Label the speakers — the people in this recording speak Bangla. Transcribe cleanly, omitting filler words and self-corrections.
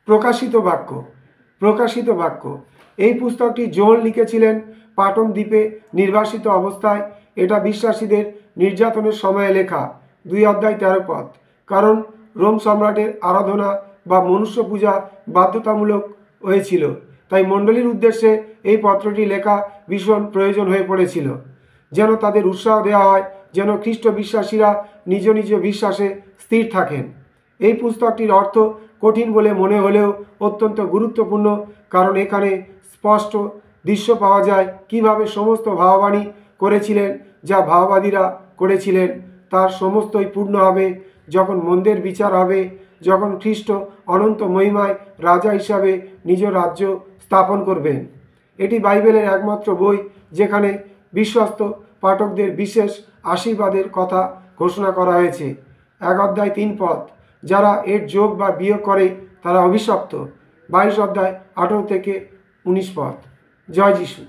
Speaker 1: প্রকাশিত বাক্য। প্রকাশিত বাক্য এই পুস্তকটি জন লিখেছিলেন পাটন দ্বীপে নির্বাসিত অবস্থায়। এটা বিশ্বাসীদের নির্যাতনের সময়ে লেখা। 2 অধ্যায় 13 পদ। কারণ রোম সম্রাটের আরাধনা বা মনুষ্য পূজা বাধ্যতামূলক হয়েছিল, তাই মণ্ডলীর উদ্দেশ্যে এই পত্রটি লেখা ভীষণ প্রয়োজন হয়ে পড়েছিল, যেন তাদের উৎসাহ দেওয়া হয় যেন খ্রিস্ট বিশ্বাসীরা নিজ নিজ বিশ্বাসে স্থির থাকেন। এই পুস্তকটির অর্থ কঠিন বলে মনে হলেও অত্যন্ত গুরুত্বপূর্ণ, কারণ এখানে স্পষ্ট দৃশ্য পাওয়া যায় কিভাবে সমস্ত ভাববাণী করেছিলেন যা ভাববাদীরা করেছিলেন তার সমস্তই পূর্ণ হবে যখন মন্দের বিচার হবে, যখন খ্রিস্ট অনন্ত মহিমায় রাজা হিসাবে নিজ রাজ্য স্থাপন করবেন। এটি বাইবেলের একমাত্র বই যেখানে বিশ্বস্ত পাঠকদের বিশেষ আশীর্বাদের কথা ঘোষণা করা হয়েছে। 1 অধ্যায় 3 পদ। যারা এর যোগ বা বিয়োগ করে তারা অভিশপ্ত। 22 অধ্যায় 18 থেকে 19 পদ। জয় যিশু।